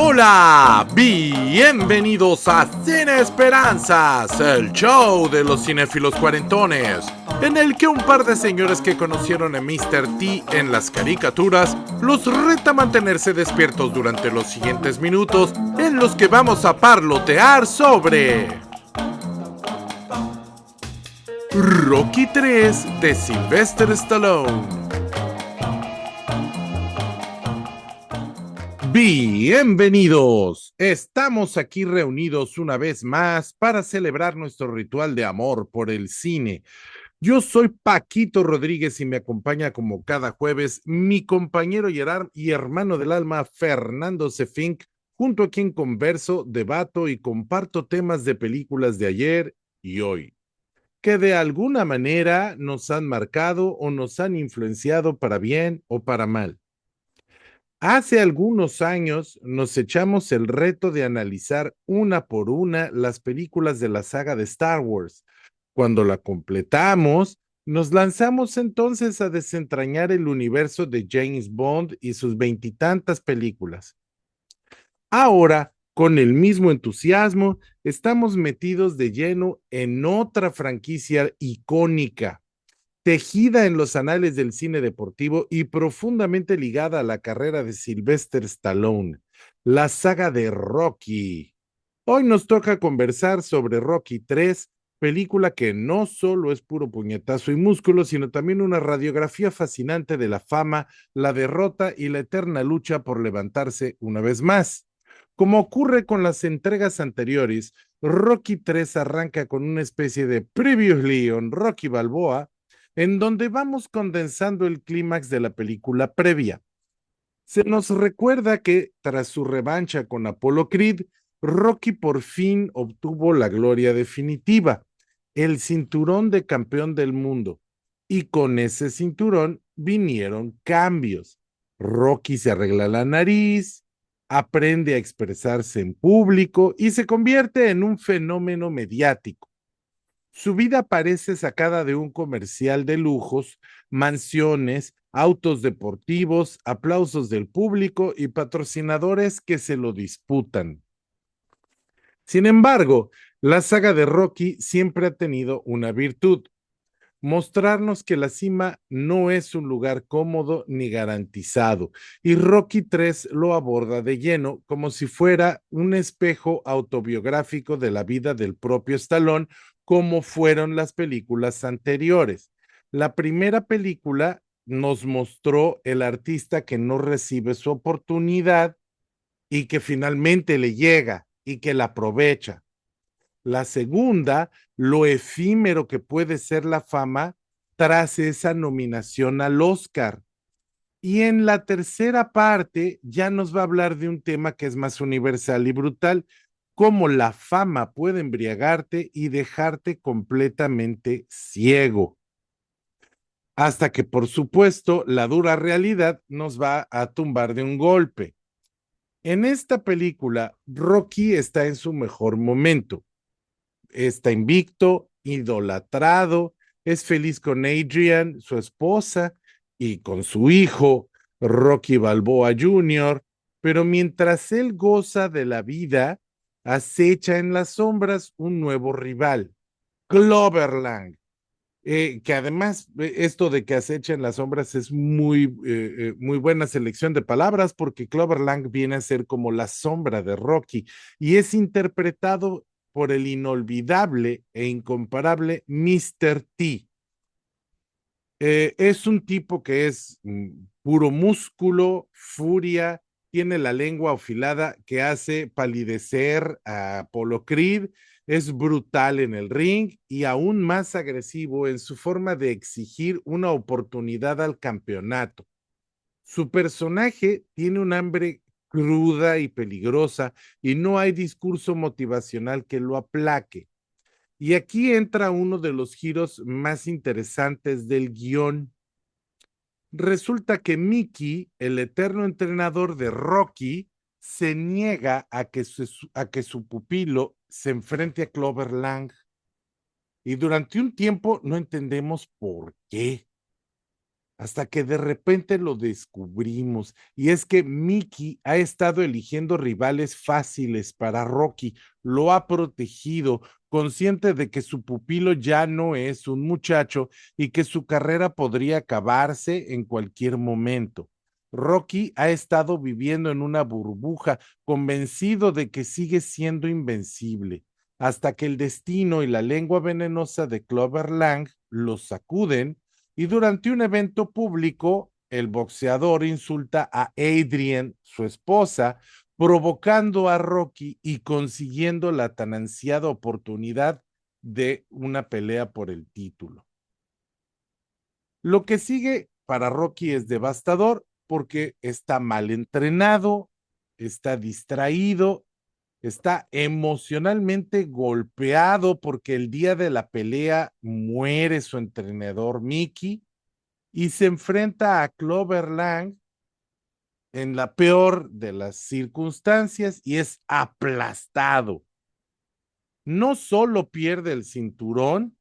Hola, bienvenidos a Cine Esperanzas, el show de los cinéfilos cuarentones, en el que un par de señores que conocieron a Mr. T en las caricaturas los reta a mantenerse despiertos durante los siguientes minutos, en los que vamos a parlotear sobre Rocky 3 de Sylvester Stallone. Bienvenidos, estamos aquí reunidos una vez más para celebrar nuestro ritual de amor por el cine. Yo soy Paquito Rodríguez y me acompaña como cada jueves mi compañero y hermano del alma Fernando Sefink, junto a quien converso, debato y comparto temas de películas de ayer y hoy, que de alguna manera nos han marcado o nos han influenciado para bien o para mal. Hace algunos años nos echamos el reto de analizar una por una las películas de la saga de Star Wars. Cuando la completamos, nos lanzamos entonces a desentrañar el universo de James Bond y sus veintitantas películas. Ahora, con el mismo entusiasmo, estamos metidos de lleno en otra franquicia icónica, tejida en los anales del cine deportivo y profundamente ligada a la carrera de Sylvester Stallone, la saga de Rocky. Hoy nos toca conversar sobre Rocky 3, película que no solo es puro puñetazo y músculo, sino también una radiografía fascinante de la fama, la derrota y la eterna lucha por levantarse una vez más. Como ocurre con las entregas anteriores, Rocky 3 arranca con una especie de Previously on Rocky Balboa, en donde vamos condensando el clímax de la película previa. Se nos recuerda que tras su revancha con Apollo Creed, Rocky por fin obtuvo la gloria definitiva, el cinturón de campeón del mundo. Y con ese cinturón vinieron cambios. Rocky se arregla la nariz, aprende a expresarse en público y se convierte en un fenómeno mediático. Su vida parece sacada de un comercial de lujos, mansiones, autos deportivos, aplausos del público y patrocinadores que se lo disputan. Sin embargo, la saga de Rocky siempre ha tenido una virtud: mostrarnos que la cima no es un lugar cómodo ni garantizado, y Rocky 3 lo aborda de lleno como si fuera un espejo autobiográfico de la vida del propio Stallone, como fueron las películas anteriores. La primera película nos mostró el artista que no recibe su oportunidad y que finalmente le llega y que la aprovecha. La segunda, lo efímero que puede ser la fama tras esa nominación al Oscar. Y en la tercera parte ya nos va a hablar de un tema que es más universal y brutal: cómo la fama puede embriagarte y dejarte completamente ciego. Hasta que, por supuesto, la dura realidad nos va a tumbar de un golpe. En esta película, Rocky está en su mejor momento. Está invicto, idolatrado, es feliz con Adrian, su esposa, y con su hijo, Rocky Balboa Jr., pero mientras él goza de la vida, acecha en las sombras un nuevo rival, Cloverland, que además esto de que acecha en las sombras es muy buena selección de palabras, porque Cloverland viene a ser como la sombra de Rocky y es interpretado por el inolvidable e incomparable Mr. T. Es un tipo que es puro músculo, furia, tiene la lengua afilada que hace palidecer a Apollo Creed, es brutal en el ring y aún más agresivo en su forma de exigir una oportunidad al campeonato. Su personaje tiene un hambre cruda y peligrosa y no hay discurso motivacional que lo aplaque. Y aquí entra uno de los giros más interesantes del guión. Resulta que Mickey, el eterno entrenador de Rocky, se niega a que su pupilo se enfrente a Clover Lang. Y durante un tiempo no entendemos por qué. hasta que de repente lo descubrimos. Y es que Mickey ha estado eligiendo rivales fáciles para Rocky, lo ha protegido, consciente de que su pupilo ya no es un muchacho y que su carrera podría acabarse en cualquier momento. Rocky ha estado viviendo en una burbuja, convencido de que sigue siendo invencible, hasta que el destino y la lengua venenosa de Clover Lang lo sacuden y durante un evento público, el boxeador insulta a Adrian, su esposa, provocando a Rocky y consiguiendo la tan ansiada oportunidad de una pelea por el título. Lo que sigue para Rocky es devastador porque está mal entrenado, está distraído, está emocionalmente golpeado porque el día de la pelea muere su entrenador Mickey y se enfrenta a Clover Lang en la peor de las circunstancias y es aplastado. No solo pierde el cinturón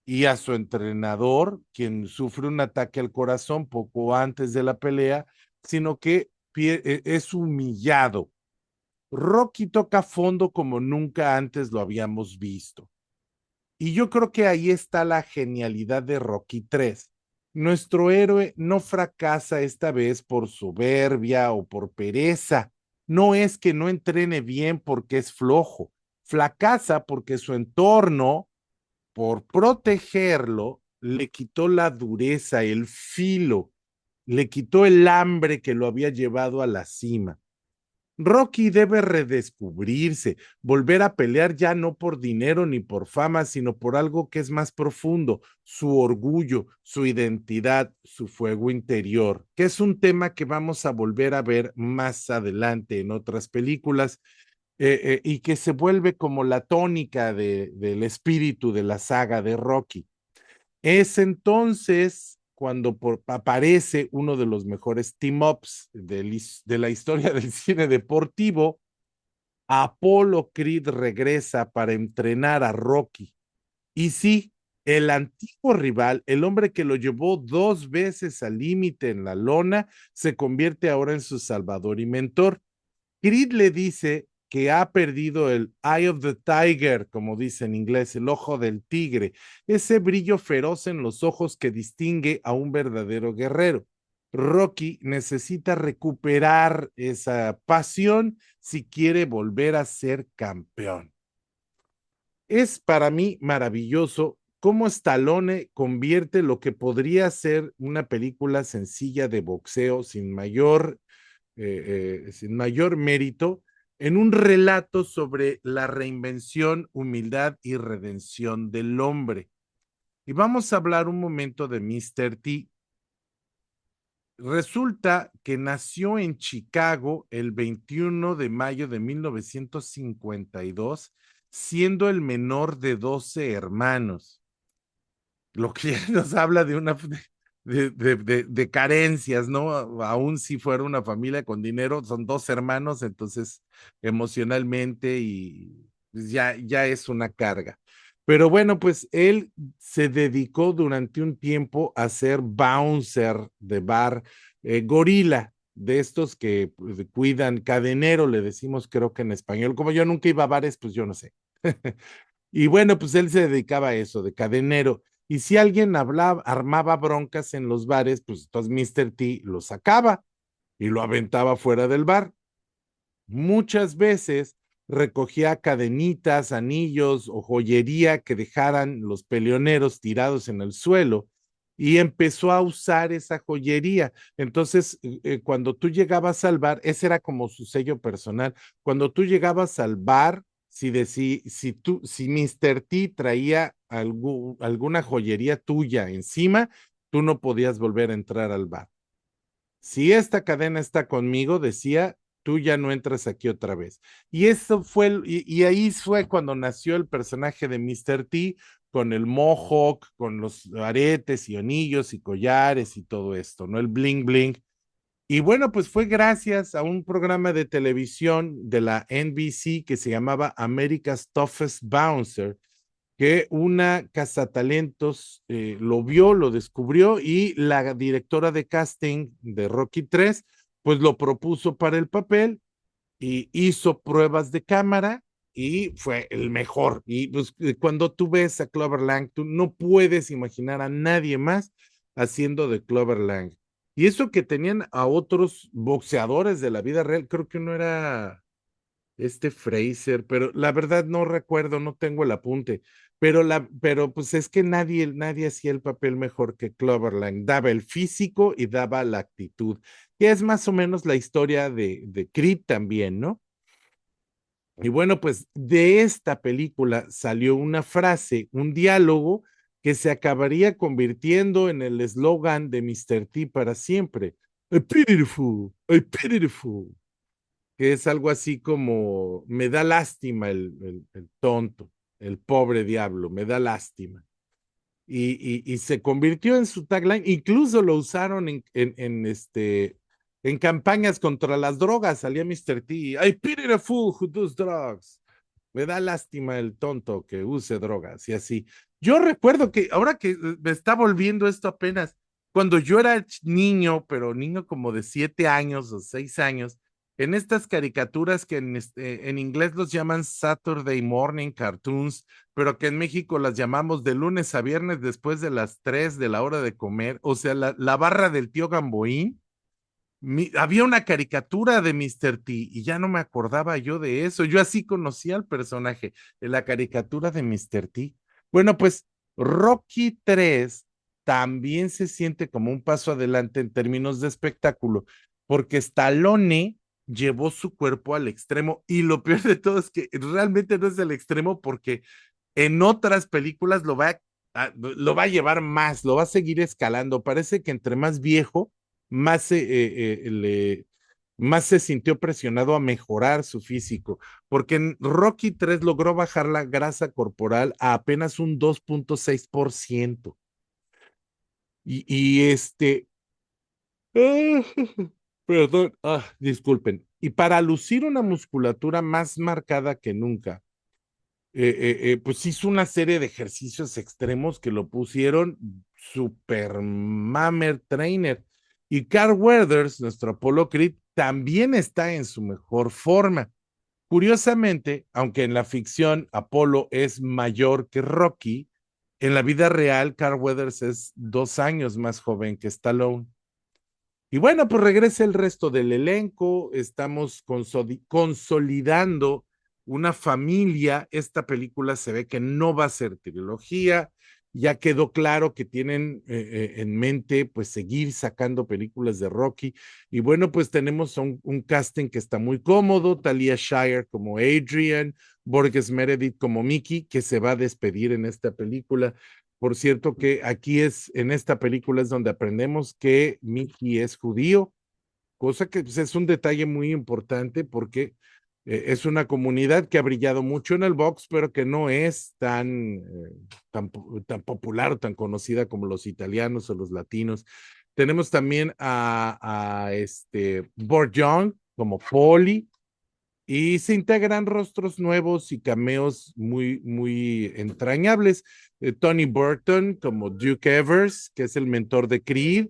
y a su entrenador, quien sufre un ataque al corazón poco antes de la pelea, sino que es humillado. Rocky toca fondo como nunca antes lo habíamos visto. Y yo creo que ahí está la genialidad de Rocky 3. Nuestro héroe no fracasa esta vez por soberbia o por pereza. No es que no entrene bien porque es flojo. Fracasa porque su entorno, por protegerlo, le quitó la dureza, el filo, le quitó el hambre que lo había llevado a la cima. Rocky debe redescubrirse, volver a pelear ya no por dinero ni por fama, sino por algo que es más profundo, su orgullo, su identidad, su fuego interior, que es un tema que vamos a volver a ver más adelante en otras películas y que se vuelve como la tónica del espíritu de la saga de Rocky. Es entonces cuando aparece uno de los mejores team-ups de la historia del cine deportivo. Apollo Creed regresa para entrenar a Rocky. Y sí, el antiguo rival, el hombre que lo llevó 2 veces al límite en la lona, se convierte ahora en su salvador y mentor. Creed le dice que ha perdido el Eye of the Tiger, como dice en inglés, el ojo del tigre, ese brillo feroz en los ojos que distingue a un verdadero guerrero. Rocky necesita recuperar esa pasión si quiere volver a ser campeón. Es para mí maravilloso cómo Stallone convierte lo que podría ser una película sencilla de boxeo sin mayor mérito en un relato sobre la reinvención, humildad y redención del hombre. Y vamos a hablar un momento de Mr. T. Resulta que nació en Chicago el 21 de mayo de 1952, siendo el menor de 12 hermanos, lo que ya nos habla de una de carencias, ¿no? Aún si fuera una familia con dinero, son 2 hermanos, entonces emocionalmente y pues, ya es una carga. Pero bueno, pues él se dedicó durante un tiempo a ser bouncer de bar, gorila, de estos que pues, cuidan, cadenero, le decimos creo que en español. Como yo nunca iba a bares, pues yo no sé. Y bueno, pues él se dedicaba a eso, de cadenero. Y si alguien hablaba, armaba broncas en los bares, pues entonces Mr. T lo sacaba y lo aventaba fuera del bar. Muchas veces recogía cadenitas, anillos o joyería que dejaran los peleoneros tirados en el suelo y empezó a usar esa joyería. Entonces, cuando tú llegabas al bar, ese era como su sello personal. Cuando tú llegabas al bar, si Mr. T traía alguna joyería tuya encima, tú no podías volver a entrar al bar. Si esta cadena está conmigo, decía, tú ya no entras aquí otra vez. Y eso fue, y ahí fue cuando nació el personaje de Mr. T, con el mohawk, con los aretes y anillos y collares y todo esto, ¿no? El bling bling. Y bueno, pues fue gracias a un programa de televisión de la NBC que se llamaba America's Toughest Bouncer, que una cazatalentos lo vio, lo descubrió y la directora de casting de Rocky 3 pues lo propuso para el papel y hizo pruebas de cámara y fue el mejor. Y pues cuando tú ves a Clover Lang, tú no puedes imaginar a nadie más haciendo de Clover Lang. Y eso que tenían a otros boxeadores de la vida real, creo que uno era Fraser, pero la verdad no recuerdo, no tengo el apunte, pero pues es que nadie hacía el papel mejor que Clover Lang, daba el físico y daba la actitud, que es más o menos la historia de Creed también, ¿no? Y bueno, pues de esta película salió una frase, un diálogo que se acabaría convirtiendo en el eslogan de Mr. T para siempre. I pity the fool, I pity the fool, que es algo así como, me da lástima el tonto, el pobre diablo, me da lástima. Y se convirtió en su tagline, incluso lo usaron en campañas contra las drogas, salía Mr. T, I pity the fool who does drugs. Me da lástima el tonto que use drogas y así. Yo recuerdo que ahora que me está volviendo esto apenas, cuando yo era niño, pero niño como de 7 años o 6 años, en estas caricaturas que en inglés los llaman Saturday Morning Cartoons, pero que en México las llamamos de lunes a viernes después de las 3 de la hora de comer, o sea, la barra del tío Gamboín. Había una caricatura de Mr. T y ya no me acordaba yo de eso. Yo así conocía al personaje, de la caricatura de Mr. T. Bueno, pues Rocky 3 también se siente como un paso adelante en términos de espectáculo, porque Stallone llevó su cuerpo al extremo y lo peor de todo es que realmente no es el extremo porque en otras películas lo va a llevar más, lo va a seguir escalando. Parece que entre más viejo, más, más se sintió presionado a mejorar su físico, porque en Rocky 3 logró bajar la grasa corporal a apenas un 2,6%. Y ah, perdón, disculpen. Y para lucir una musculatura más marcada que nunca, pues hizo una serie de ejercicios extremos que lo pusieron super mammer trainer. Y Carl Weathers, nuestro Apollo Creed, también está en su mejor forma. Curiosamente, aunque en la ficción Apolo es mayor que Rocky, en la vida real Carl Weathers es 2 años más joven que Stallone. Y bueno, pues regresa el resto del elenco, estamos consolidando una familia. Esta película se ve que no va a ser trilogía, ya quedó claro que tienen en mente pues seguir sacando películas de Rocky. Y bueno, pues tenemos un casting que está muy cómodo, Talia Shire como Adrian, Borges Meredith como Mickey, que se va a despedir en esta película. Por cierto, que aquí en esta película es donde aprendemos que Mickey es judío, cosa que pues, es un detalle muy importante porque es una comunidad que ha brillado mucho en el box, pero que no es tan popular o tan conocida como los italianos o los latinos. Tenemos también a Burt Young como Polly, y se integran rostros nuevos y cameos muy entrañables. Tony Burton como Duke Evers, que es el mentor de Creed.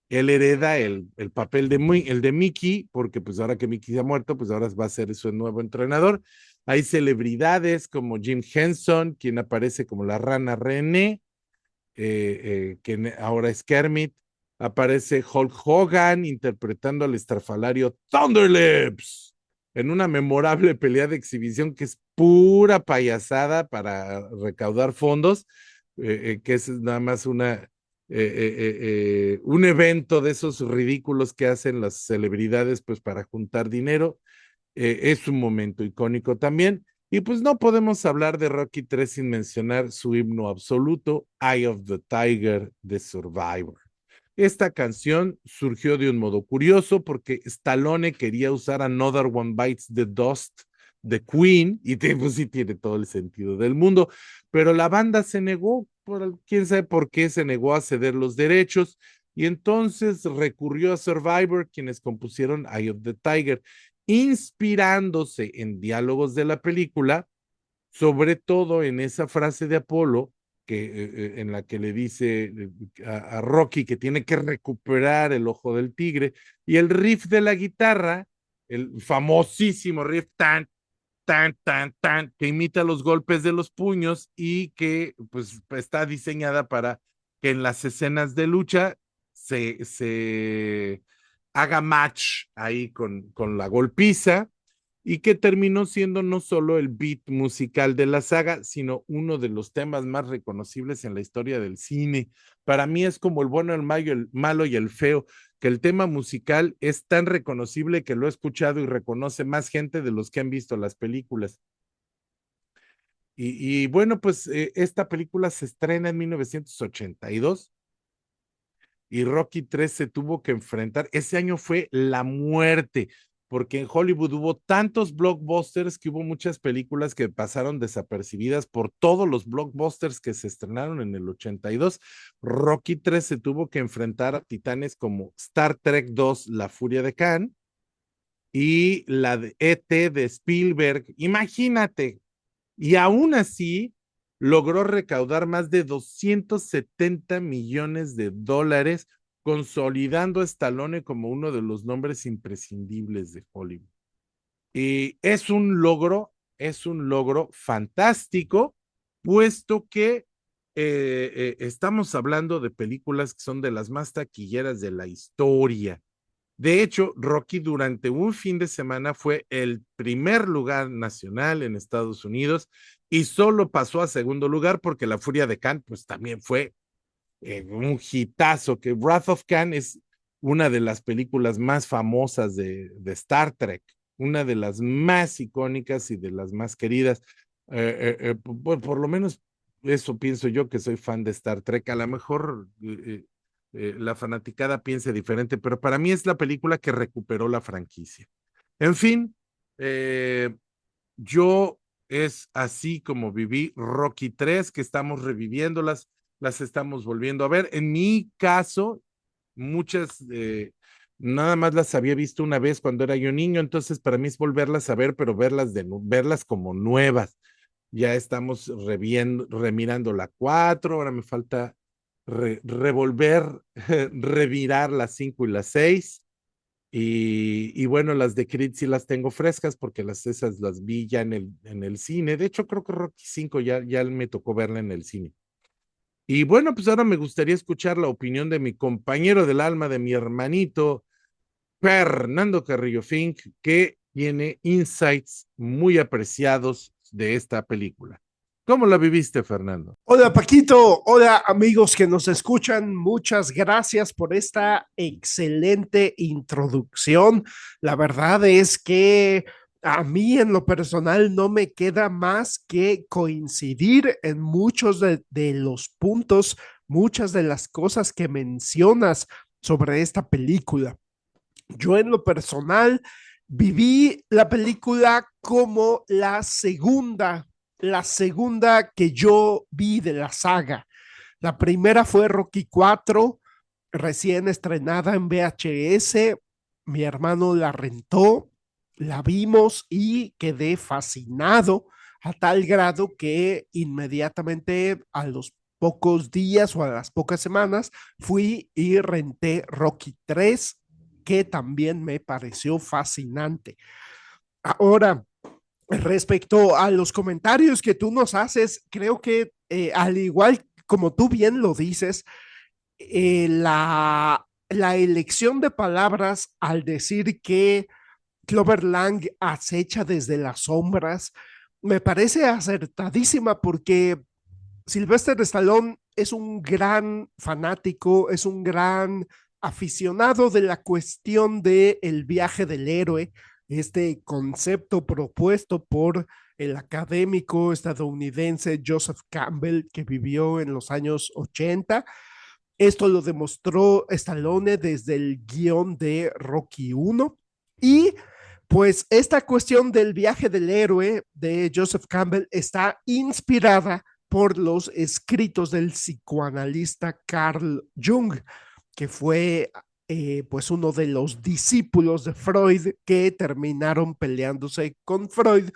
Él hereda el papel el de Mickey, porque pues ahora que Mickey se ha muerto, pues ahora va a ser su nuevo entrenador. Hay celebridades como Jim Henson, quien aparece como la rana René, que ahora es Kermit. Aparece Hulk Hogan interpretando al estrafalario Thunderlips en una memorable pelea de exhibición que es pura payasada para recaudar fondos, que es nada más un evento de esos ridículos que hacen las celebridades pues para juntar dinero. Es un momento icónico también. Y pues no podemos hablar de Rocky 3 sin mencionar su himno absoluto, Eye of the Tiger de Survivor. Esta canción surgió de un modo curioso porque Stallone quería usar Another One Bites the Dust de Queen, y pues sí tiene todo el sentido del mundo, pero la banda se negó, quién sabe por qué se negó a ceder los derechos, y entonces recurrió a Survivor, quienes compusieron Eye of the Tiger, inspirándose en diálogos de la película sobre todo en esa frase de Apolo, en la que le dice a Rocky que tiene que recuperar el ojo del tigre, y el riff de la guitarra, el famosísimo riff tan, tan, tan, tan, que imita los golpes de los puños y que pues está diseñada para que en las escenas de lucha se haga match ahí con la golpiza y que terminó siendo no solo el beat musical de la saga, sino uno de los temas más reconocibles en la historia del cine. Para mí es como el bueno, el malo y el feo, que el tema musical es tan reconocible que lo he escuchado y reconoce más gente de los que han visto las películas. Y bueno, pues esta película se estrena en 1982 y Rocky 3 se tuvo que enfrentar. Ese año fue la muerte, porque en Hollywood hubo tantos blockbusters que hubo muchas películas que pasaron desapercibidas por todos los blockbusters que se estrenaron en el 82. Rocky 3 se tuvo que enfrentar a titanes como Star Trek 2, La Furia de Khan, y la de ET de Spielberg. Imagínate, y aún así logró recaudar más de 270 millones de dólares, consolidando a Stallone como uno de los nombres imprescindibles de Hollywood. Y es un logro fantástico, puesto que estamos hablando de películas que son de las más taquilleras de la historia. De hecho, Rocky durante un fin de semana fue el primer lugar nacional en Estados Unidos y solo pasó a segundo lugar porque La Furia de Khan pues también fue un hitazo, que Wrath of Khan es una de las películas más famosas de Star Trek, una de las más icónicas y de las más queridas. Por lo menos eso pienso yo, que soy fan de Star Trek. A lo mejor la fanaticada piense diferente, pero para mí es la película que recuperó la franquicia. En fin, yo es así como viví Rocky 3, que estamos reviviendo las estamos volviendo a ver. En mi caso, muchas nada más las había visto una vez cuando era yo niño, entonces para mí es volverlas a ver, pero verlas como nuevas. Ya estamos remirando la 4, ahora me falta revolver, revirar la 5 y la 6. Y bueno, las de Creed sí las tengo frescas porque esas las vi ya en el cine. De hecho, creo que Rocky 5 ya me tocó verla en el cine. Y bueno, pues ahora me gustaría escuchar la opinión de mi compañero del alma, de mi hermanito, Fernando Carrillo Fink, que tiene insights muy apreciados de esta película. ¿Cómo la viviste, Fernando? Hola Paquito, hola amigos que nos escuchan, muchas gracias por esta excelente introducción. La verdad es que a mí en lo personal no me queda más que coincidir en muchos de los puntos, muchas de las cosas que mencionas sobre esta película. Yo en lo personal viví la película como la segunda que yo vi de la saga. La primera fue Rocky 4, recién estrenada en VHS. Mi hermano la rentó, la vimos y quedé fascinado a tal grado que inmediatamente a los pocos días o a las pocas semanas fui y renté Rocky 3, que también me pareció fascinante. Ahora, respecto a los comentarios que tú nos haces, creo que al igual como tú bien lo dices, la elección de palabras al decir que Clover Lang acecha desde las sombras me parece acertadísima porque Sylvester Stallone es un gran fanático, es un gran aficionado de la cuestión del el viaje del héroe, este concepto propuesto por el académico estadounidense Joseph Campbell, que vivió en los años 80. Esto lo demostró Stallone desde el guión de Rocky 1. Y pues esta cuestión del viaje del héroe de Joseph Campbell está inspirada por los escritos del psicoanalista Carl Jung, que fue pues uno de los discípulos de Freud que terminaron peleándose con Freud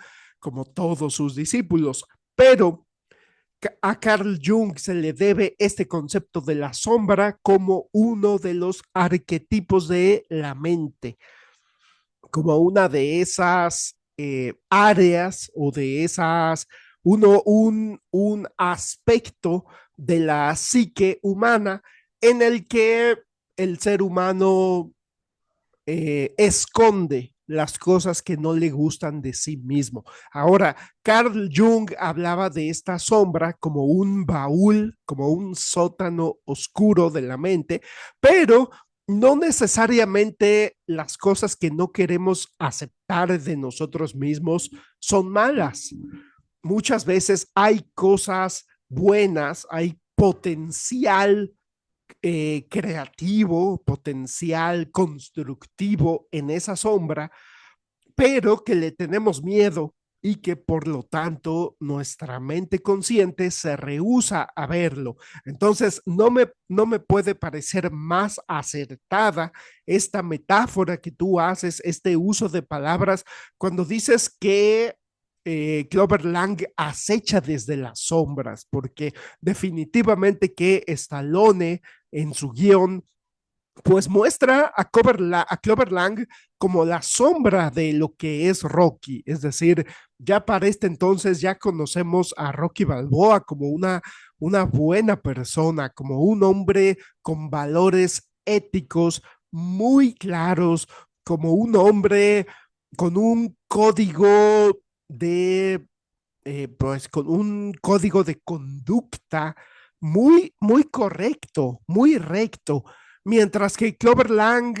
como todos sus discípulos. Pero a Carl Jung se le debe este concepto de la sombra como uno de los arquetipos de la mente, como una de esas áreas o de esas, un aspecto de la psique humana en el que el ser humano esconde las cosas que no le gustan de sí mismo. Ahora, Carl Jung hablaba de esta sombra como un baúl, como un sótano oscuro de la mente, pero no necesariamente las cosas que no queremos aceptar de nosotros mismos son malas. Muchas veces hay cosas buenas, hay potencial creativo, potencial constructivo en esa sombra, pero que le tenemos miedo y que por lo tanto nuestra mente consciente se rehúsa a verlo. Entonces, no me puede parecer más acertada esta metáfora que tú haces, este uso de palabras, cuando dices que Clover Lang acecha desde las sombras, porque definitivamente que Stallone en su guión pues muestra a Clover Lang como la sombra de lo que es Rocky. Es decir, ya para este entonces ya conocemos a Rocky Balboa como una buena persona, como un hombre con valores éticos muy claros, como un hombre con un código pues con un código de conducta muy correcto, muy recto, mientras que Clover Lang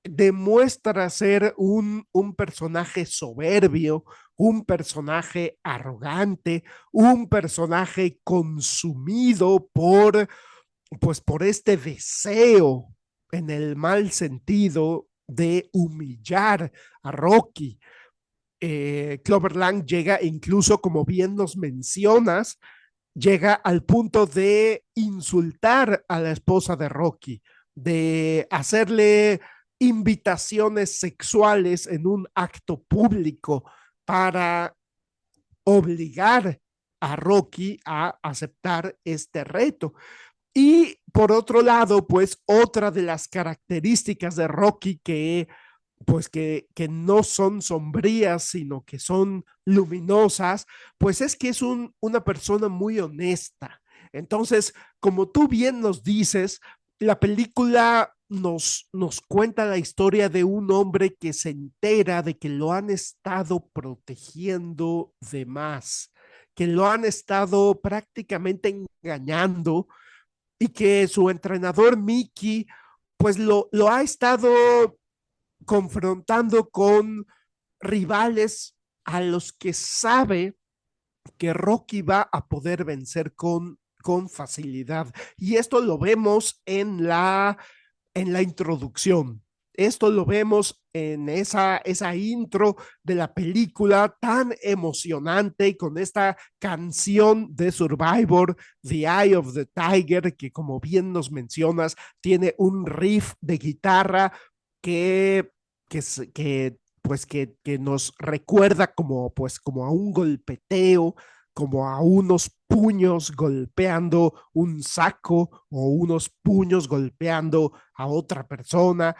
demuestra ser un personaje soberbio, un personaje arrogante, un personaje consumido pues, por este deseo en el mal sentido de humillar a Rocky. Cloverland llega incluso, como bien nos mencionas, llega al punto de insultar a la esposa de Rocky, de hacerle invitaciones sexuales en un acto público para obligar a Rocky a aceptar este reto. Y por otro lado, pues otra de las características de Rocky que no son sombrías, sino que son luminosas, pues es que es una persona muy honesta. Entonces, como tú bien nos dices, la película nos cuenta la historia de un hombre que se entera de que lo han estado protegiendo de más, que lo han estado prácticamente engañando y que su entrenador Mickey pues lo ha estado confrontando con rivales a los que sabe que Rocky va a poder vencer con facilidad. Y esto lo vemos en la introducción. Esto lo vemos en esa intro de la película tan emocionante con esta canción de Survivor, The Eye of the Tiger, que como bien nos mencionas, tiene un riff de guitarra que, que nos recuerda como, pues, como a un golpeteo, como a unos puños golpeando un saco o unos puños golpeando a otra persona.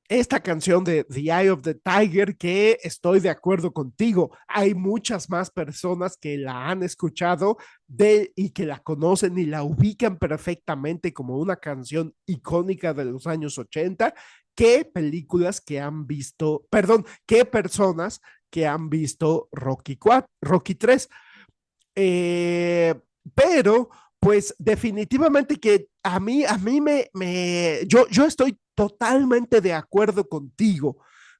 Esta canción de The Eye of the Tiger, que estoy de acuerdo contigo, hay muchas más personas que la han escuchado y que la conocen y la ubican perfectamente como una canción icónica de los años 80, que películas que han visto, perdón, que personas que han visto Rocky 4, Rocky 3. Eh, pero, pues definitivamente que a mí yo estoy totalmente de acuerdo contigo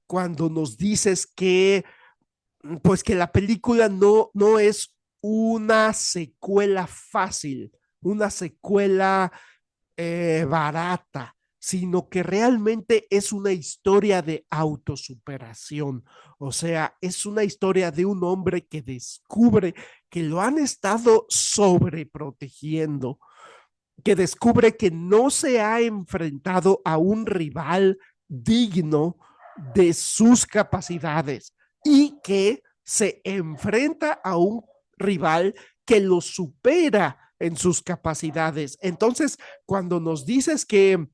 cuando nos dices que, pues que la película no es una secuela fácil, una secuela barata, sino que realmente es una historia de autosuperación. O sea, es una historia de un hombre que descubre que lo han estado sobreprotegiendo, que descubre que no se ha enfrentado a un rival digno de sus capacidades y que se enfrenta a un rival que lo supera en sus capacidades. Entonces, cuando nos dices que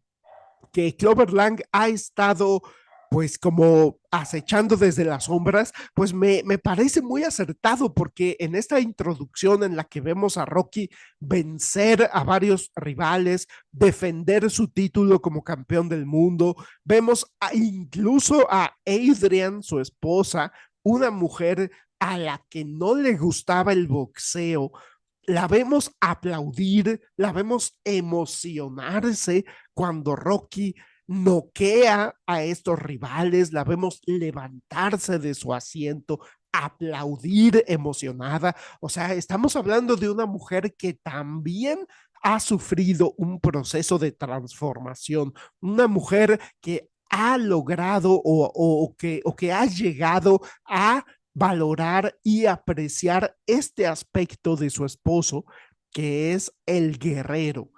Clover Lang ha estado pues como acechando desde las sombras, pues me parece muy acertado porque en esta introducción en la que vemos a Rocky vencer a varios rivales, defender su título como campeón del mundo, vemos incluso a Adrian, su esposa, una mujer a la que no le gustaba el boxeo, la vemos aplaudir, la vemos emocionarse cuando Rocky noquea a estos rivales, la vemos levantarse de su asiento, aplaudir emocionada. O sea, estamos hablando de una mujer que también ha sufrido un proceso de transformación, una mujer que ha logrado o que ha llegado a valorar y apreciar este aspecto de su esposo, que es el guerrero.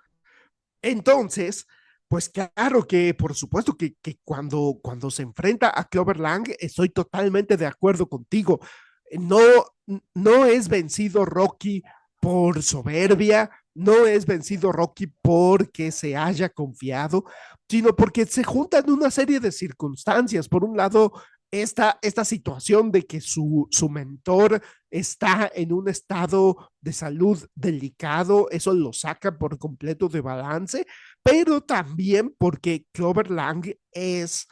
Entonces, pues claro que por supuesto que cuando se enfrenta a Clover Lang, estoy totalmente de acuerdo contigo. No, no es vencido Rocky por soberbia, no es vencido Rocky porque se haya confiado, sino porque se juntan una serie de circunstancias. Por un lado, esta situación de que su mentor está en un estado de salud delicado, eso lo saca por completo de balance, pero también porque Clover Lang es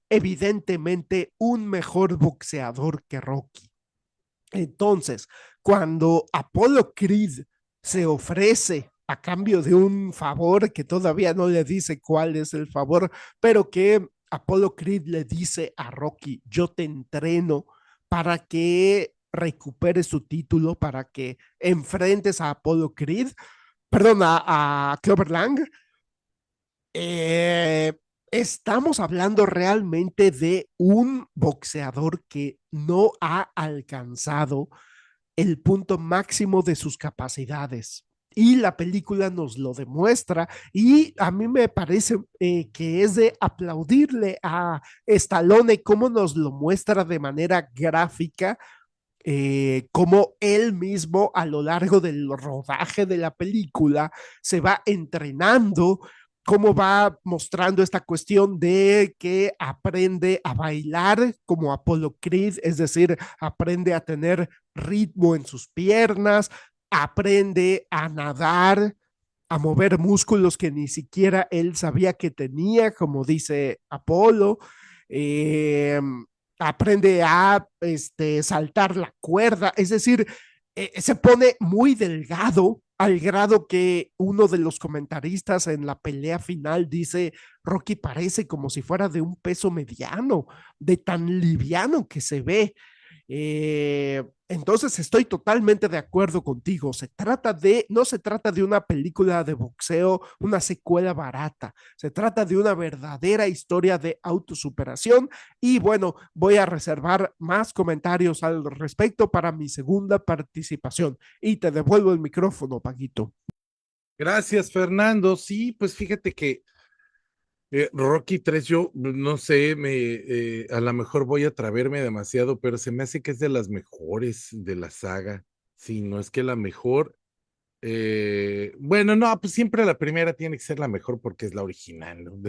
evidentemente un mejor boxeador que Rocky. Entonces, cuando Apollo Creed se ofrece a cambio de un favor que todavía no le dice cuál es el favor, pero que Apollo Creed le dice a Rocky, yo te entreno para que recupere su título, para que enfrentes a Apollo Creed, perdón, a Clover Lang, eh, estamos hablando realmente de un boxeador que no ha alcanzado el punto máximo de sus capacidades. Y la película nos lo demuestra y a mí me parece que es de aplaudirle a Stallone cómo nos lo muestra de manera gráfica, cómo él mismo a lo largo del rodaje de la película se va entrenando, cómo va mostrando esta cuestión de que aprende a bailar como Apollo Creed, es decir, aprende a tener ritmo en sus piernas, aprende a nadar, a mover músculos que ni siquiera él sabía que tenía, como dice Apolo. Eh, Aprende a saltar la cuerda, es decir, se pone muy delgado al grado que uno de los comentaristas en la pelea final dice, Rocky parece como si fuera de un peso mediano, de tan liviano que se ve. Entonces estoy totalmente de acuerdo contigo. No se trata de una película de boxeo, una secuela barata. Se trata de una verdadera historia de autosuperación. Y bueno, voy a reservar más comentarios al respecto para mi segunda participación. Y te devuelvo el micrófono, Paquito. Gracias, Fernando. Sí, pues fíjate que Rocky 3, yo no sé, a lo mejor voy a atreverme demasiado, pero se me hace que es de las mejores de la saga. Sí, no es que la mejor. Bueno, no, pues siempre la primera tiene que ser la mejor porque es la original, ¿no?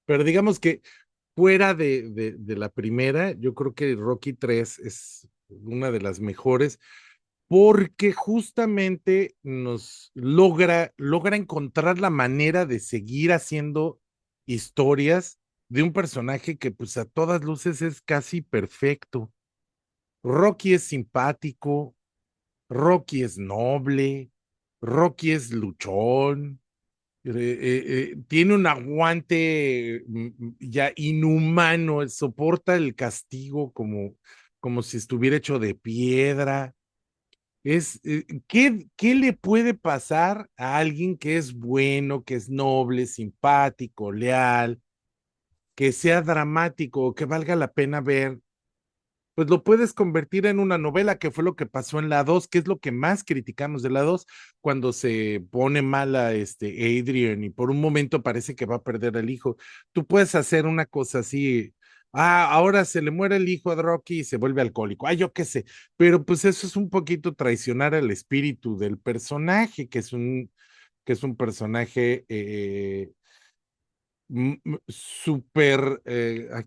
Pero digamos que fuera de la primera, yo creo que Rocky 3 es una de las mejores porque justamente logra encontrar la manera de seguir haciendo historias de un personaje que pues a todas luces es casi perfecto. Rocky es simpático, Rocky es noble, Rocky es luchón, tiene un aguante ya inhumano, soporta el castigo como si estuviera hecho de piedra. ¿Qué le puede pasar a alguien que es bueno, que es noble, simpático, leal, que sea dramático, que valga la pena ver? Pues lo puedes convertir en una novela, que fue lo que pasó en la 2, que es lo que más criticamos de la 2, cuando se pone mala Adrian y por un momento parece que va a perder al hijo. Tú puedes hacer una cosa así, ahora se le muere el hijo a Rocky y se vuelve alcohólico. Yo qué sé, pero pues eso es un poquito traicionar al espíritu del personaje, que es un personaje súper,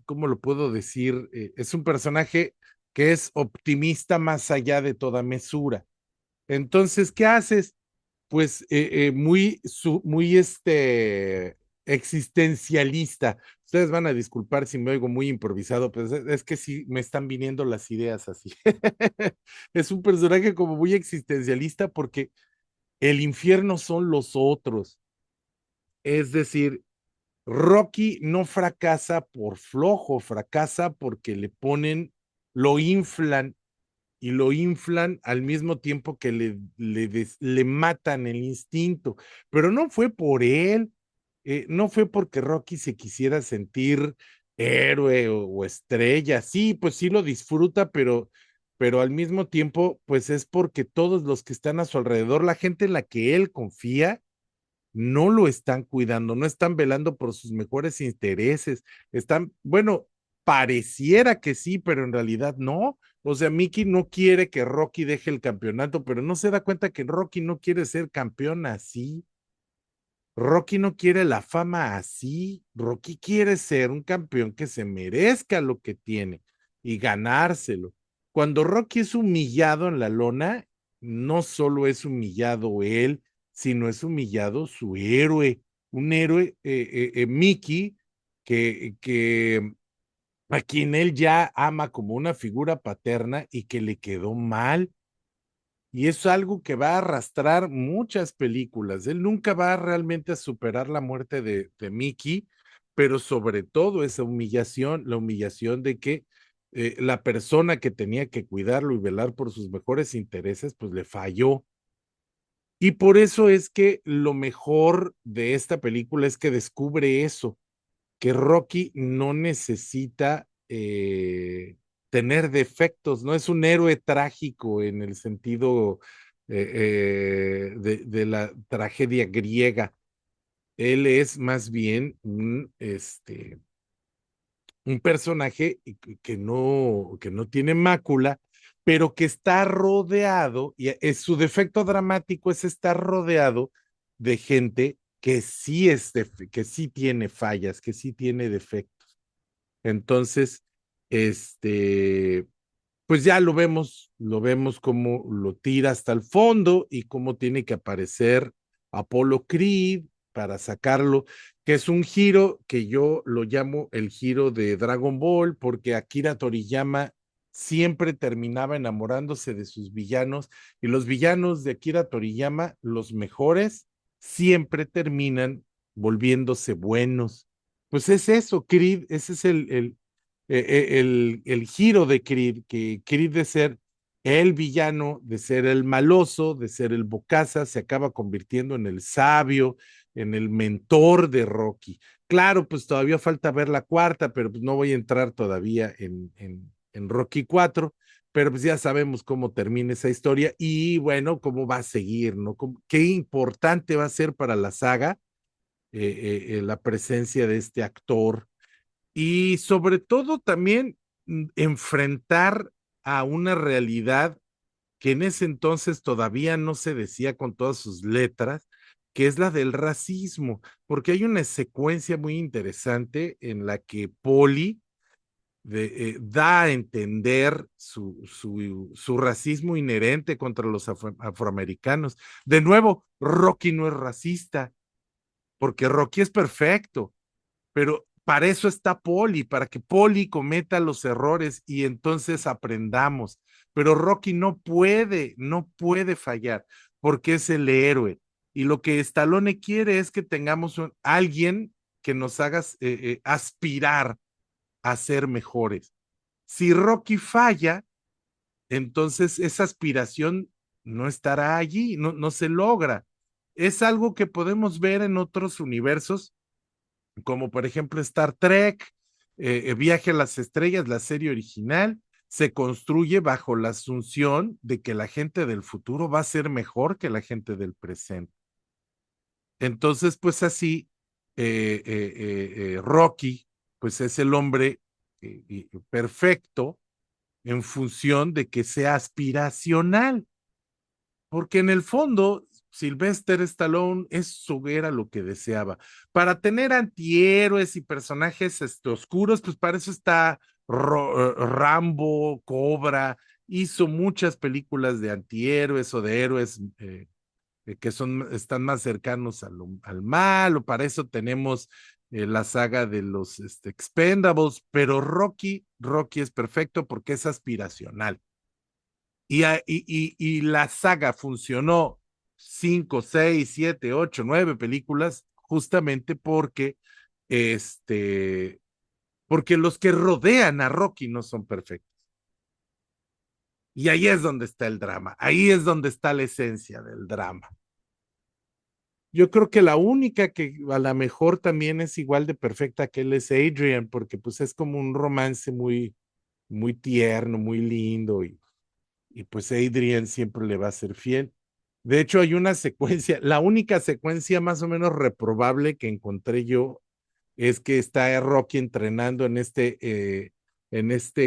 ¿cómo lo puedo decir? Es un personaje que es optimista más allá de toda mesura. Entonces, ¿qué haces? Pues muy existencialista. Ustedes van a disculpar si me oigo muy improvisado, pues es que sí me están viniendo las ideas así. Es un personaje como muy existencialista porque el infierno son los otros. Es decir, Rocky no fracasa por flojo, fracasa porque le ponen, lo inflan y lo inflan al mismo tiempo que le matan el instinto. Pero no fue por él, no fue porque Rocky se quisiera sentir héroe o estrella. Sí, pues sí lo disfruta, pero al mismo tiempo, pues es porque todos los que están a su alrededor, la gente en la que él confía, no lo están cuidando, no están velando por sus mejores intereses, están, bueno, pareciera que sí, pero en realidad no. O sea, Mickey no quiere que Rocky deje el campeonato, pero no se da cuenta que Rocky no quiere ser campeón así. Rocky no quiere la fama así. Rocky quiere ser un campeón que se merezca lo que tiene y ganárselo. Cuando Rocky es humillado en la lona, no solo es humillado él, sino es humillado su héroe, un héroe, Mickey, que a quien él ya ama como una figura paterna y que le quedó mal, y es algo que va a arrastrar muchas películas. Él nunca va realmente a superar la muerte de Mickey, pero sobre todo esa humillación, la humillación de que la persona que tenía que cuidarlo y velar por sus mejores intereses, pues le falló. Y por eso es que lo mejor de esta película es que descubre eso, que Rocky no necesita tener defectos, no es un héroe trágico en el sentido de la tragedia griega. Él es más bien un personaje que no tiene mácula, pero que está rodeado, y su defecto dramático es estar rodeado de gente que sí, que sí tiene fallas, que sí tiene defectos. Entonces, este, pues ya lo vemos como lo tira hasta el fondo y cómo tiene que aparecer Apollo Creed para sacarlo, que es un giro que yo lo llamo el giro de Dragon Ball, porque Akira Toriyama siempre terminaba enamorándose de sus villanos y los villanos de Akira Toriyama, los mejores, siempre terminan volviéndose buenos. Pues es eso, Creed, ese es el giro de Creed, que Creed de ser el villano, de ser el maloso, de ser el bocaza, se acaba convirtiendo en el sabio, en el mentor de Rocky. Claro, pues todavía falta ver la cuarta, pero pues no voy a entrar todavía en Rocky 4, pero pues ya sabemos cómo termina esa historia y bueno, cómo va a seguir, ¿no? Qué importante va a ser para la saga la presencia de este actor y sobre todo también enfrentar a una realidad que en ese entonces todavía no se decía con todas sus letras, que es la del racismo, porque hay una secuencia muy interesante en la que Polly da a entender su racismo inherente contra los afroamericanos. De nuevo, Rocky no es racista, porque Rocky es perfecto, pero para eso está Poli, para que Poli cometa los errores y entonces aprendamos. Pero Rocky no puede fallar, porque es el héroe. Y lo que Stallone quiere es que tengamos alguien que nos haga aspirar a ser mejores. Si Rocky falla, entonces esa aspiración no estará allí, no se logra. Es algo que podemos ver en otros universos como por ejemplo Star Trek, Viaje a las Estrellas, la serie original, se construye bajo la asunción de que la gente del futuro va a ser mejor que la gente del presente. Entonces, pues así, Rocky, pues es el hombre perfecto en función de que sea aspiracional, porque en el fondo Sylvester Stallone era lo que deseaba. Para tener antihéroes y personajes oscuros, pues para eso está Rambo, Cobra, hizo muchas películas de antihéroes o de héroes que están más cercanos al mal, o para eso tenemos la saga de los Expendables, pero Rocky es perfecto porque es aspiracional. Y la saga funcionó 5, 6, 7, 8, 9 películas justamente este, porque los que rodean a Rocky no son perfectos. Y ahí es donde está el drama, ahí es donde está la esencia del drama. Yo creo que la única que a lo mejor también es igual de perfecta que él es Adrian, porque pues es como un romance muy tierno, muy lindo, y pues Adrian siempre le va a ser fiel. De hecho, hay una secuencia, la única secuencia más o menos reprobable que encontré yo es que está Rocky entrenando en este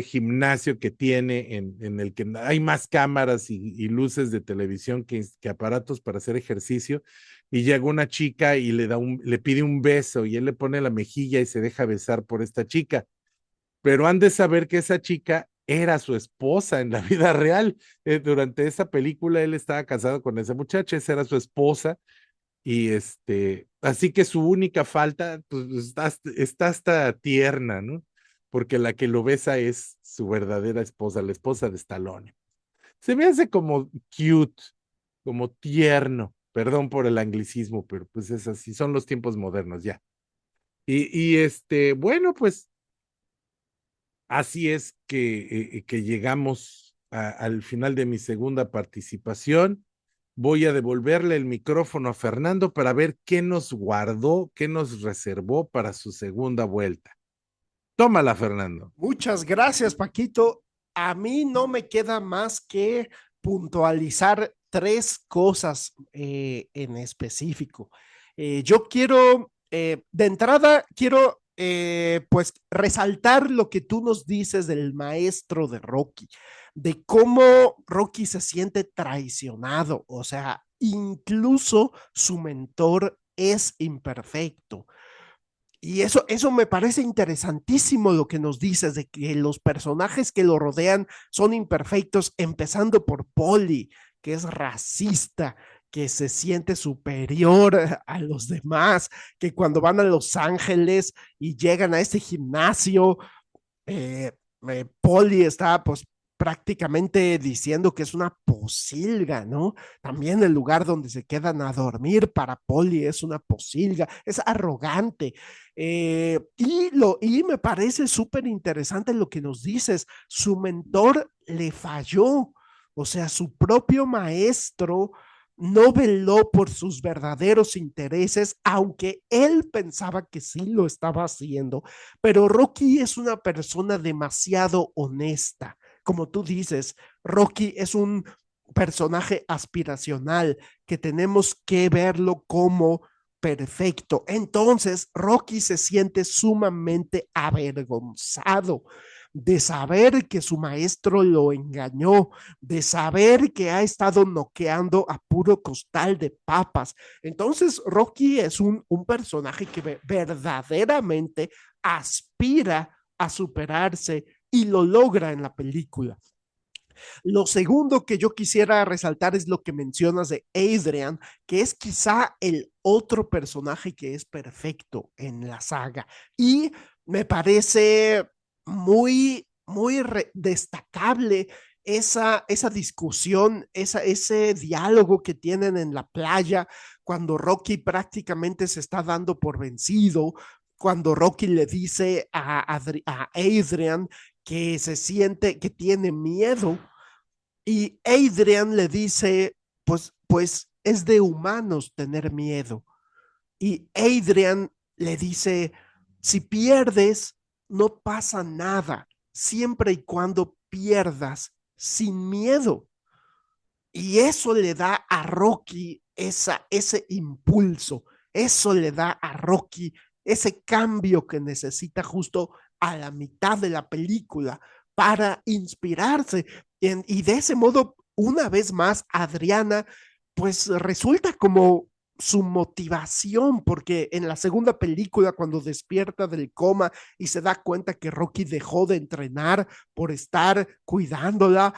gimnasio que tiene, en el que hay más cámaras y luces de televisión que aparatos para hacer ejercicio, y llega una chica y le pide un beso y él le pone la mejilla y se deja besar por esta chica, pero han de saber que esa chica era su esposa en la vida real. Durante esa película él estaba casado con esa muchacha, esa era su esposa, y así que su única falta, pues está hasta tierna, ¿no? Porque la que lo besa es su verdadera esposa, la esposa de Stallone. Se me hace como cute, como tierno, perdón por el anglicismo, pero pues es así, son los tiempos modernos ya. Bueno, pues así es que llegamos al final de mi segunda participación. Voy a devolverle el micrófono a Fernando para ver qué nos guardó, qué nos reservó para su segunda vuelta. Tómala, Fernando. Muchas gracias, Paquito. A mí no me queda más que puntualizar tres cosas en específico. Yo quiero, de entrada, quiero pues resaltar lo que tú nos dices del maestro de Rocky, de cómo Rocky se siente traicionado, o sea, incluso su mentor es imperfecto. Y eso me parece interesantísimo lo que nos dices de que los personajes que lo rodean son imperfectos, empezando por Polly, que es racista, que se siente superior a los demás, que cuando van a Los Ángeles y llegan a este gimnasio, eh, Polly está pues prácticamente diciendo que es una posilga, ¿no? También el lugar donde se quedan a dormir para Polly es una posilga, es arrogante. Y me parece súper interesante lo que nos dices, su mentor le falló, o sea, su propio maestro no veló por sus verdaderos intereses, aunque él pensaba que sí lo estaba haciendo, pero Rocky es una persona demasiado honesta. Como tú dices, Rocky es un personaje aspiracional que tenemos que verlo como perfecto. Entonces, Rocky se siente sumamente avergonzado de saber que su maestro lo engañó, de saber que ha estado noqueando a puro costal de papas. Entonces, Rocky es un personaje que verdaderamente aspira a superarse y lo logra en la película. Lo segundo que yo quisiera resaltar es lo que mencionas de Adrian, que es quizá el otro personaje que es perfecto en la saga. Y me parece muy destacable esa discusión, ese diálogo que tienen en la playa cuando Rocky prácticamente se está dando por vencido, cuando Rocky le dice a Adrian que se siente, que tiene miedo y Adrian le dice, pues es de humanos tener miedo. Y Adrian le dice, si pierdes, no pasa nada, siempre y cuando pierdas sin miedo. Y eso le da a Rocky ese impulso, eso le da a Rocky ese cambio que necesita justo a la mitad de la película para inspirarse. Y de ese modo, una vez más, Adriana, pues resulta como su motivación, porque en la segunda película, cuando despierta del coma y se da cuenta que Rocky dejó de entrenar por estar cuidándola,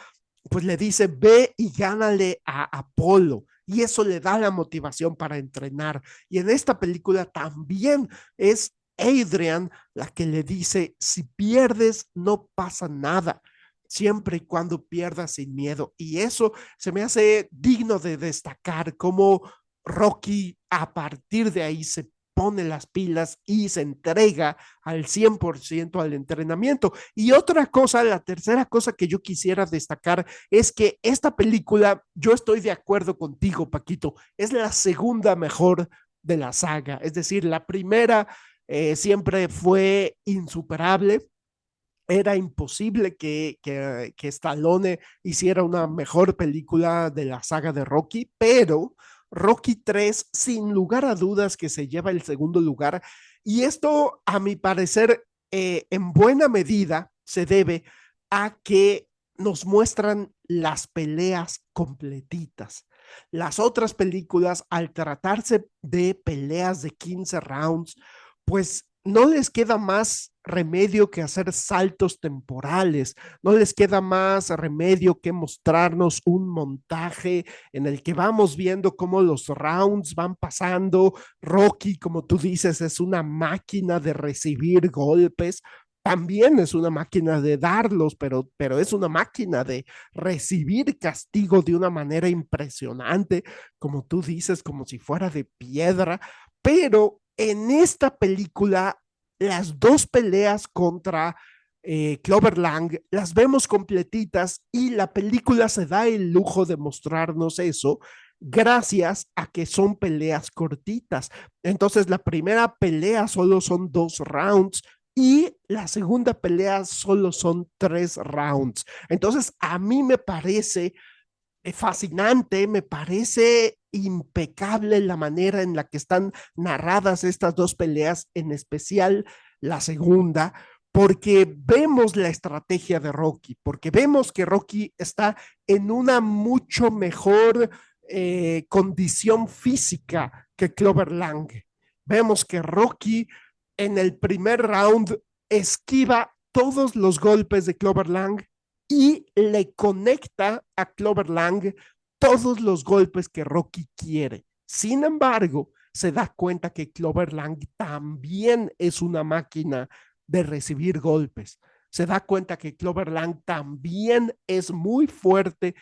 pues le dice, ve y gánale a Apolo. Y eso le da la motivación para entrenar. Y en esta película también es Adrian la que le dice, si pierdes, no pasa nada, siempre y cuando pierdas sin miedo. Y eso se me hace digno de destacar, como Rocky a partir de ahí se pone las pilas y se entrega al 100% al entrenamiento. Y otra cosa, la tercera cosa que yo quisiera destacar es que esta película, yo estoy de acuerdo contigo, Paquito, es la segunda mejor de la saga. Es decir, la primera siempre fue insuperable. Era imposible que Stallone hiciera una mejor película de la saga de Rocky, pero Rocky 3, sin lugar a dudas, que se lleva el segundo lugar. Y esto, a mi parecer, en buena medida se debe a que nos muestran las peleas completitas. Las otras películas, al tratarse de peleas de 15 rounds, pues no les queda más remedio que hacer saltos temporales, no les queda más remedio que mostrarnos un montaje en el que vamos viendo cómo los rounds van pasando. Rocky, como tú dices, es una máquina de recibir golpes, también es una máquina de darlos, pero es una máquina de recibir castigo de una manera impresionante, como tú dices, como si fuera de piedra. Pero en esta película, las dos peleas contra Clover Lang las vemos completitas y la película se da el lujo de mostrarnos eso gracias a que son peleas cortitas. Entonces, la primera pelea solo son 2 rounds y la segunda pelea solo son 3 rounds. Entonces, a mí me parece fascinante, me parece impecable la manera en la que están narradas estas dos peleas, en especial la segunda, porque vemos la estrategia de Rocky, porque vemos que Rocky está en una mucho mejor condición física que Clover Lang. Vemos que Rocky en el primer round esquiva todos los golpes de Clover Lang y le conecta a Clover Lang todos los golpes que Rocky quiere. Sin embargo, se da cuenta que Clover Lang también es una máquina de recibir golpes. Se da cuenta que Clover Lang también es muy fuerte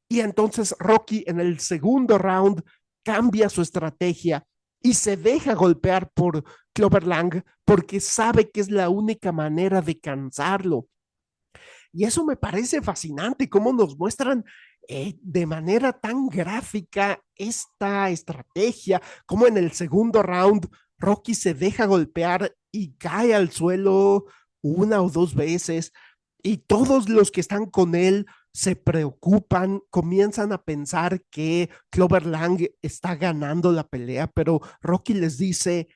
y entonces Rocky en el segundo round cambia su estrategia y se deja golpear por Clover Lang porque sabe que es la única manera de cansarlo. Y eso me parece fascinante, cómo nos muestran de manera tan gráfica esta estrategia, como en el segundo round Rocky se deja golpear y cae al suelo una o dos veces y todos los que están con él se preocupan, comienzan a pensar que Clover Lang está ganando la pelea, pero Rocky les dice,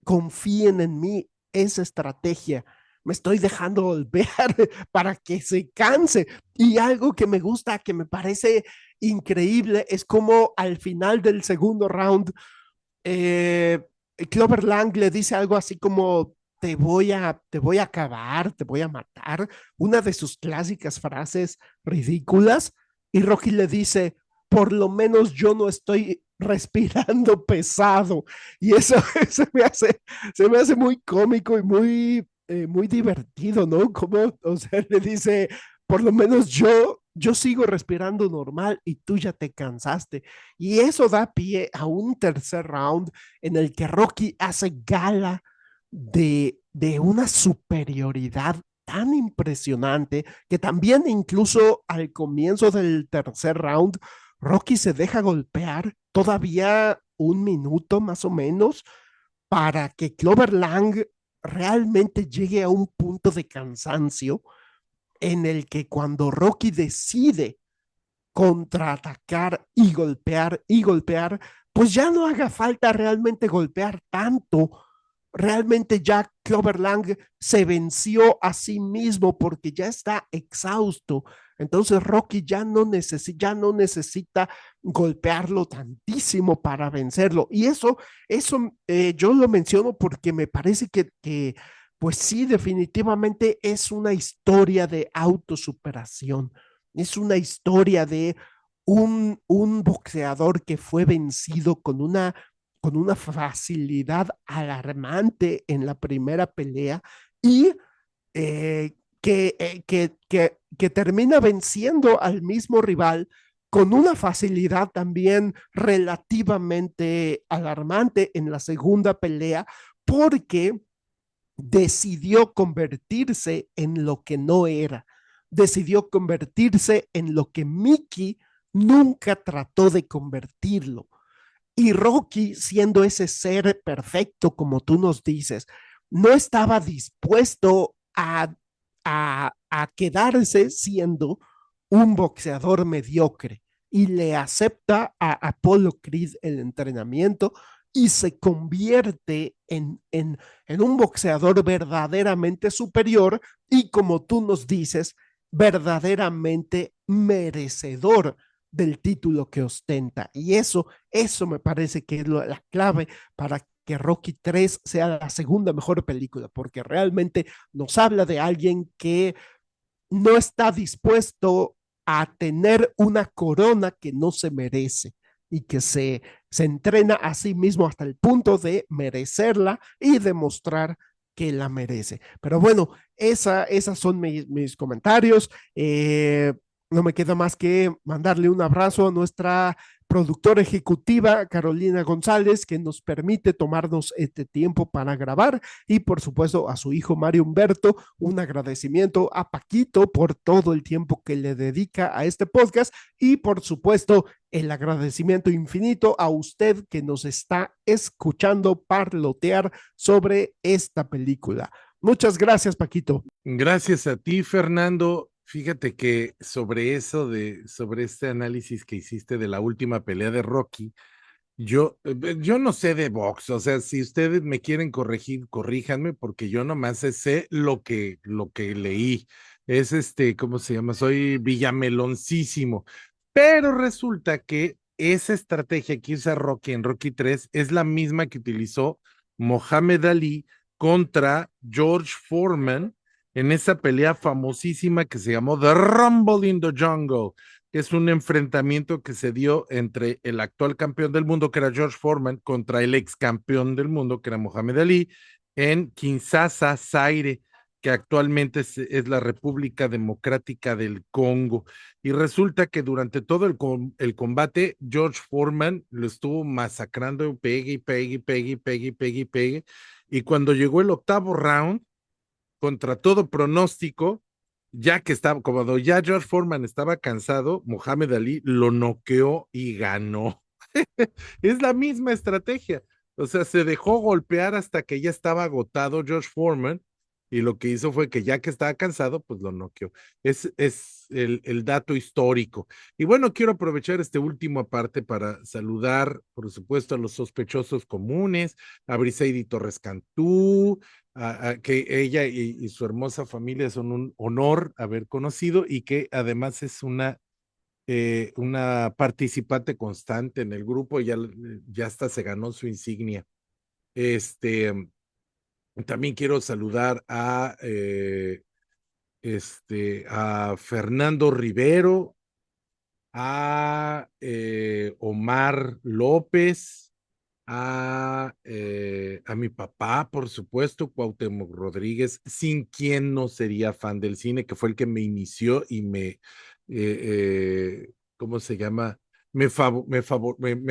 confíen en mí, esa estrategia me estoy dejando golpear para que se canse. Y algo que me gusta, que me parece increíble, es como al final del segundo round, eh, Clover Lang le dice algo así como, te voy a acabar, te voy a matar, una de sus clásicas frases ridículas, y Rocky le dice, por lo menos yo no estoy respirando pesado, y eso se me hace muy cómico y muy divertido, ¿no? Como, o sea, le dice, por lo menos yo sigo respirando normal y tú ya te cansaste. Y eso da pie a un tercer round en el que Rocky hace gala de una superioridad tan impresionante que también incluso al comienzo del tercer round, Rocky se deja golpear todavía 1 minuto más o menos para que Clover Lang realmente llegue a un punto de cansancio en el que cuando Rocky decide contraatacar y golpear, pues ya no haga falta realmente golpear tanto realmente Jack Cloverlang se venció a sí mismo porque ya está exhausto. Entonces Rocky ya no necesita golpearlo tantísimo para vencerlo. Y eso yo lo menciono porque me parece pues sí, definitivamente es una historia de autosuperación. Es una historia de un boxeador que fue vencido con una facilidad alarmante en la primera pelea y que termina venciendo al mismo rival con una facilidad también relativamente alarmante en la segunda pelea, porque decidió convertirse en lo que no era, decidió convertirse en lo que Mickey nunca trató de convertirlo. Y Rocky, siendo ese ser perfecto, como tú nos dices, no estaba dispuesto a quedarse siendo un boxeador mediocre y le acepta a Apollo Creed el entrenamiento y se convierte en un boxeador verdaderamente superior y, como tú nos dices, verdaderamente merecedor del título que ostenta. Y eso me parece que es la clave para que Rocky 3 sea la segunda mejor película, porque realmente nos habla de alguien que no está dispuesto a tener una corona que no se merece y que se entrena a sí mismo hasta el punto de merecerla y demostrar que la merece. Pero bueno, esas son mis comentarios. No me queda más que mandarle un abrazo a nuestra productora ejecutiva, Carolina González, que nos permite tomarnos este tiempo para grabar, y por supuesto a su hijo Mario Humberto, un agradecimiento a Paquito por todo el tiempo que le dedica a este podcast, y por supuesto el agradecimiento infinito a usted que nos está escuchando parlotear sobre esta película. Muchas gracias, Paquito. Gracias a ti, Fernando. Fíjate que sobre este análisis que hiciste de la última pelea de Rocky, yo no sé de box, o sea, si ustedes me quieren corregir, corríjanme, porque yo nomás sé lo que leí. Es ¿cómo se llama? Soy villameloncísimo. Pero resulta que esa estrategia que usa Rocky en Rocky 3 es la misma que utilizó Mohamed Ali contra George Foreman en esa pelea famosísima que se llamó The Rumble in the Jungle, que es un enfrentamiento que se dio entre el actual campeón del mundo, que era George Foreman, contra el ex campeón del mundo, que era Mohamed Ali, en Kinshasa, Zaire, que actualmente es la República Democrática del Congo. Y resulta que durante todo el combate, George Foreman lo estuvo masacrando, pegue y pegue y pegue y pegue y pegue y pegue. Y cuando llegó el octavo round, contra todo pronóstico, ya que estaba, como ya George Foreman estaba cansado, Mohamed Ali lo noqueó y ganó. Es la misma estrategia. O sea, se dejó golpear hasta que ya estaba agotado George Foreman y lo que hizo fue que ya que estaba cansado, pues lo noqueó. Es el dato histórico. Y bueno, quiero aprovechar este último aparte para saludar, por supuesto, a los sospechosos comunes, a Briseidi Torres Cantú, que ella y su hermosa familia son un honor haber conocido y que además es una participante constante en el grupo, ya hasta se ganó su insignia. Este, también quiero saludar a Fernando Rivero, a Omar López, a mi papá, por supuesto, Cuauhtémoc Rodríguez, sin quien no sería fan del cine, que fue el que me inició y ¿cómo se llama? Me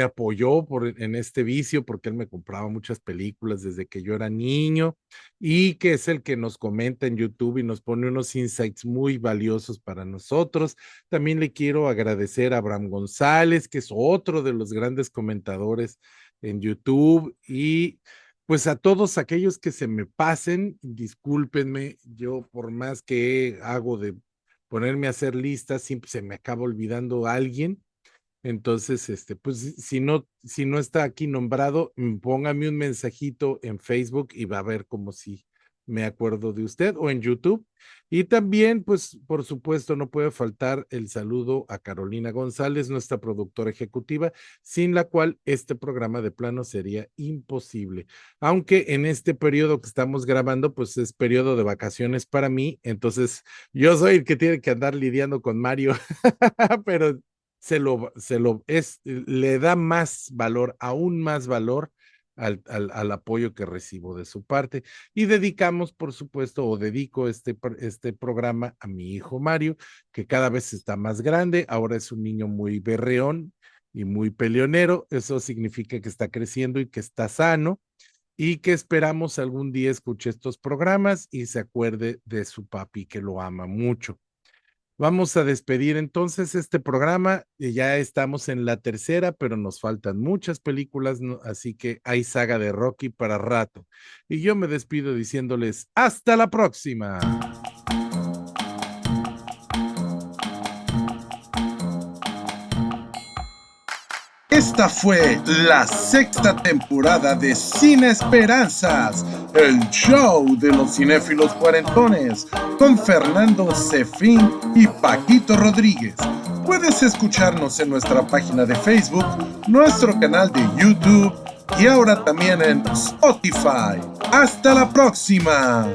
apoyó en este vicio porque él me compraba muchas películas desde que yo era niño y que es el que nos comenta en YouTube y nos pone unos insights muy valiosos para nosotros. También le quiero agradecer a Abraham González, que es otro de los grandes comentadores en YouTube, y pues a todos aquellos que se me pasen, discúlpenme, yo por más que hago de ponerme a hacer listas, siempre se me acaba olvidando a alguien. Entonces, pues si no está aquí nombrado, póngame un mensajito en Facebook y va a ver como si me acuerdo de usted o en YouTube. Y también, pues, por supuesto, no puede faltar el saludo a Carolina González, nuestra productora ejecutiva, sin la cual este programa de plano sería imposible. Aunque en este periodo que estamos grabando, pues es periodo de vacaciones para mí, entonces yo soy el que tiene que andar lidiando con Mario, pero le da más valor, aún más valor al apoyo que recibo de su parte. Y dedicamos, por supuesto, o dedico este programa a mi hijo Mario, que cada vez está más grande, ahora es un niño muy berreón y muy peleonero, eso significa que está creciendo y que está sano y que esperamos algún día escuche estos programas y se acuerde de su papi que lo ama mucho. Vamos a despedir entonces este programa. Ya estamos en la tercera, pero nos faltan muchas películas, así que hay saga de Rocky para rato. Y yo me despido diciéndoles hasta la próxima. Esta fue la sexta temporada de Sin Esperanzas, el show de los cinéfilos cuarentones, con Fernando Zefín y Paquito Rodríguez. Puedes escucharnos en nuestra página de Facebook, nuestro canal de YouTube y ahora también en Spotify. ¡Hasta la próxima!